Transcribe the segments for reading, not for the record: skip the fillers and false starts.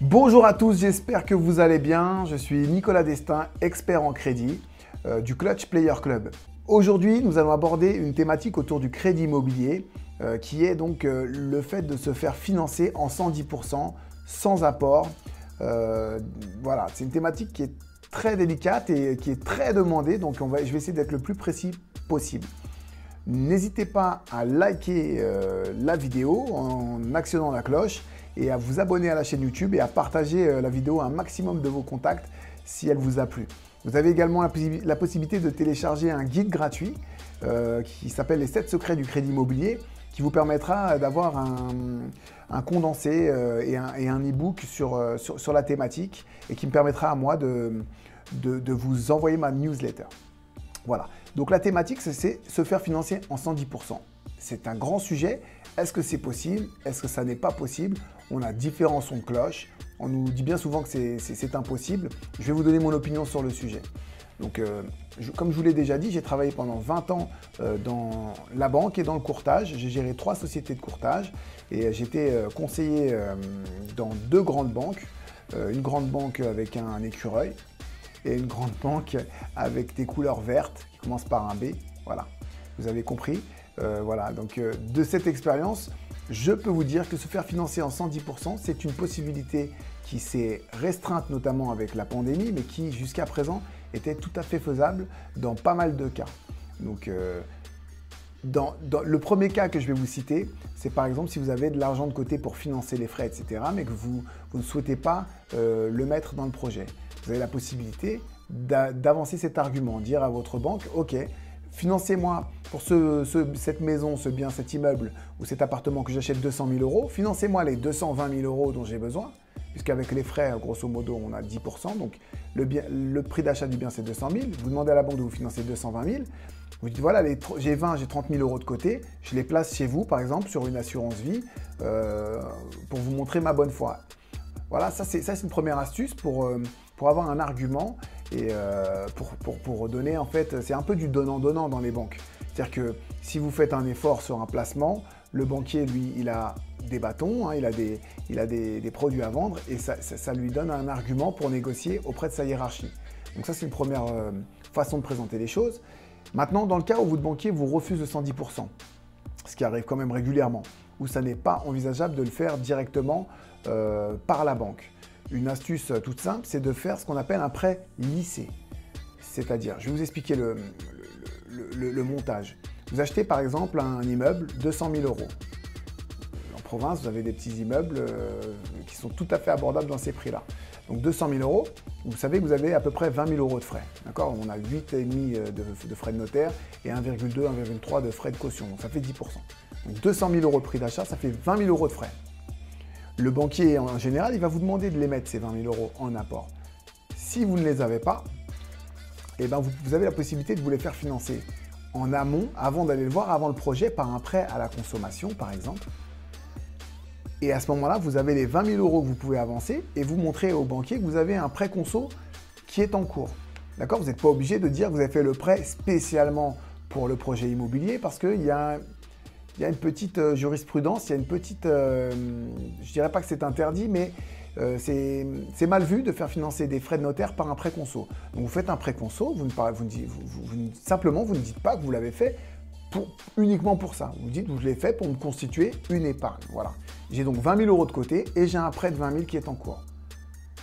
Bonjour à tous, j'espère que vous allez bien. Je suis Nicolas Destin, expert en crédit du Clutch Player Club. Aujourd'hui, nous allons aborder une thématique autour du crédit immobilier qui est donc le fait de se faire financer en 110% sans apport. Voilà, c'est une thématique qui est très délicate et qui est très demandée, donc je vais essayer d'être le plus précis possible. N'hésitez pas à liker la vidéo en actionnant la cloche et à vous abonner à la chaîne YouTube et à partager la vidéo à un maximum de vos contacts si elle vous a plu. Vous avez également la possibilité de télécharger un guide gratuit qui s'appelle les 7 secrets du crédit immobilier qui vous permettra d'avoir un condensé et un e-book sur la thématique et qui me permettra à moi de vous envoyer ma newsletter. Voilà, donc la thématique c'est se faire financer en 110%. C'est un grand sujet. Est-ce que c'est possible? Est-ce que ça n'est pas possible? On a différents sons de cloche. On nous dit bien souvent que c'est impossible. Je vais vous donner mon opinion sur le sujet. Donc, comme je vous l'ai déjà dit, j'ai travaillé pendant 20 ans dans la banque et dans le courtage. J'ai géré 3 sociétés de courtage et j'étais conseiller dans 2 grandes banques. Une grande banque avec un écureuil et une grande banque avec des couleurs vertes qui commencent par un B. Voilà, vous avez compris. Voilà, donc de cette expérience, je peux vous dire que se faire financer en 110%, c'est une possibilité qui s'est restreinte notamment avec la pandémie, mais qui jusqu'à présent était tout à fait faisable dans pas mal de cas. Donc, dans le premier cas que je vais vous citer, c'est par exemple si vous avez de l'argent de côté pour financer les frais, etc., mais que vous ne souhaitez pas le mettre dans le projet. Vous avez la possibilité d'avancer cet argument, dire à votre banque, OK, financez-moi pour cette maison, ce bien, cet immeuble ou cet appartement que j'achète 200 000 euros. Financez-moi les 220 000 euros dont j'ai besoin, puisqu'avec les frais, grosso modo, on a 10%. Donc, le prix d'achat du bien, c'est 200 000. Vous demandez à la banque de vous financer 220 000. Vous dites, voilà, j'ai 30 000 euros de côté. Je les place chez vous, par exemple, sur une assurance vie pour vous montrer ma bonne foi. Voilà, ça c'est une première astuce pour avoir un argument et pour donner, en fait, c'est un peu du donnant-donnant dans les banques. C'est-à-dire que si vous faites un effort sur un placement, le banquier, lui, il a des bâtons, hein, il a des produits à vendre et ça lui donne un argument pour négocier auprès de sa hiérarchie. Donc ça, c'est une première façon de présenter les choses. Maintenant, dans le cas où votre banquier vous refuse de 110%, ce qui arrive quand même régulièrement, où ça n'est pas envisageable de le faire directement par la banque. Une astuce toute simple, c'est de faire ce qu'on appelle un prêt lissé. C'est-à-dire, je vais vous expliquer le montage. Vous achetez par exemple un immeuble 200 000 euros. En province, vous avez des petits immeubles qui sont tout à fait abordables dans ces prix-là. Donc 200 000 euros, vous savez que vous avez à peu près 20 000 euros de frais. D'accord? On a 8,5 de frais de notaire et 1,2, 1,3 de frais de caution. Donc ça fait 10%. Donc 200 000 euros de prix d'achat, ça fait 20 000 euros de frais. Le banquier, en général, il va vous demander de les mettre, ces 20 000 euros, en apport. Si vous ne les avez pas, eh ben vous avez la possibilité de vous les faire financer en amont, avant d'aller le voir, avant le projet, par un prêt à la consommation, par exemple. Et à ce moment-là, vous avez les 20 000 euros que vous pouvez avancer et vous montrez au banquier que vous avez un prêt conso qui est en cours. D'accord? Vous n'êtes pas obligé de dire que vous avez fait le prêt spécialement pour le projet immobilier parce qu'il y a une petite jurisprudence, il y a une petite, je dirais pas que c'est interdit, mais c'est mal vu de faire financer des frais de notaire par un prêt conso. Donc vous faites un prêt conso, simplement vous ne dites pas que vous l'avez fait uniquement pour ça. Vous dites que je l'ai fait pour me constituer une épargne. Voilà. J'ai donc 20 000 euros de côté et j'ai un prêt de 20 000 qui est en cours.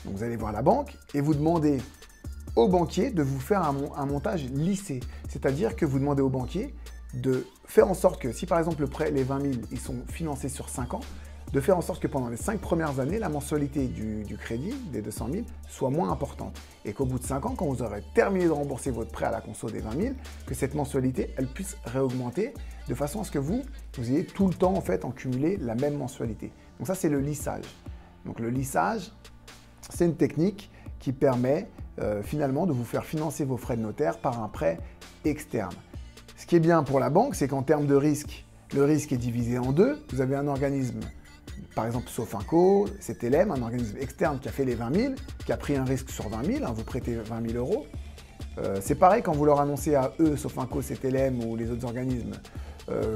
Donc vous allez voir la banque et vous demandez au banquier de vous faire un montage lissé. C'est-à-dire que vous demandez au banquier de faire en sorte que, si par exemple les 20 000, ils sont financés sur 5 ans, de faire en sorte que pendant les 5 premières années, la mensualité du crédit, des 200 000, soit moins importante. Et qu'au bout de 5 ans, quand vous aurez terminé de rembourser votre prêt à la conso des 20 000, que cette mensualité, elle puisse réaugmenter de façon à ce que vous ayez tout le temps en fait en cumulé la même mensualité. Donc ça, c'est le lissage. Donc le lissage, c'est une technique qui permet finalement de vous faire financer vos frais de notaire par un prêt externe. Ce qui est bien pour la banque, c'est qu'en termes de risque, le risque est divisé en deux. Vous avez un organisme, par exemple Sofinco, CTLM, un organisme externe qui a fait les 20 000, qui a pris un risque sur 20 000, hein, vous prêtez 20 000 euros. C'est pareil quand vous leur annoncez à eux, Sofinco, CTLM ou les autres organismes,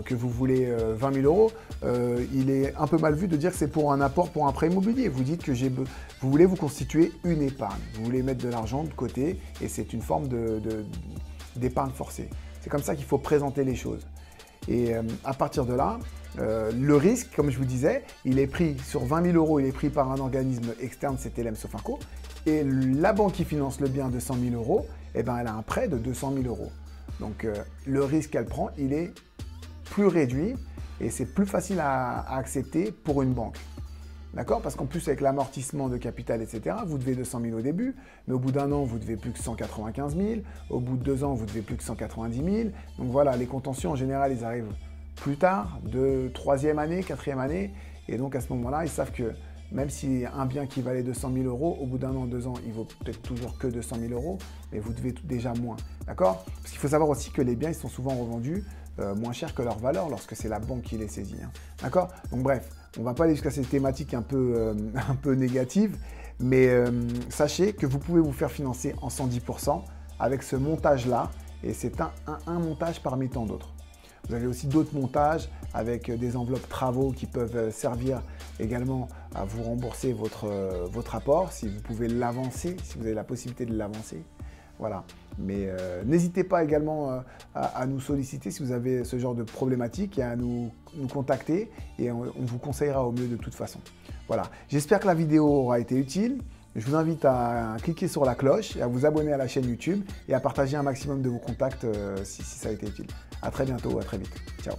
que vous voulez 20 000 euros, il est un peu mal vu de dire que c'est pour un apport pour un prêt immobilier. Vous dites que vous voulez vous constituer une épargne, vous voulez mettre de l'argent de côté et c'est une forme d'épargne forcée. C'est comme ça qu'il faut présenter les choses. Et à partir de là, le risque, comme je vous disais, il est pris sur 20 000 euros, il est pris par un organisme externe, CTLM Sofinco, et la banque qui finance le bien de 100 000 euros, eh ben, elle a un prêt de 200 000 euros. Donc le risque qu'elle prend, il est plus réduit et c'est plus facile à accepter pour une banque. D'accord? Parce qu'en plus, avec l'amortissement de capital, etc., vous devez 200 000 au début, mais au bout d'un an, vous devez plus que 195 000. Au bout de 2 ans, vous devez plus que 190 000. Donc voilà, les contentieux, en général, ils arrivent plus tard, de 3e année, 4e année. Et donc à ce moment-là, ils savent que même si un bien qui valait 200 000 euros, au bout d'un an, 2 ans, il vaut peut-être toujours que 200 000 euros, mais vous devez déjà moins. D'accord? Parce qu'il faut savoir aussi que les biens, ils sont souvent revendus moins cher que leur valeur lorsque c'est la banque qui les saisit. Hein. D'accord? Donc bref, on ne va pas aller jusqu'à cette thématique un peu négative, mais sachez que vous pouvez vous faire financer en 110% avec ce montage-là, et c'est un montage parmi tant d'autres. Vous avez aussi d'autres montages avec des enveloppes travaux qui peuvent servir également à vous rembourser votre apport, si vous pouvez l'avancer, si vous avez la possibilité de l'avancer. Voilà. Mais n'hésitez pas également à nous solliciter si vous avez ce genre de problématique et à nous contacter et on vous conseillera au mieux de toute façon. Voilà. J'espère que la vidéo aura été utile. Je vous invite à cliquer sur la cloche et à vous abonner à la chaîne YouTube et à partager un maximum de vos contacts si ça a été utile. À très bientôt, à très vite. Ciao.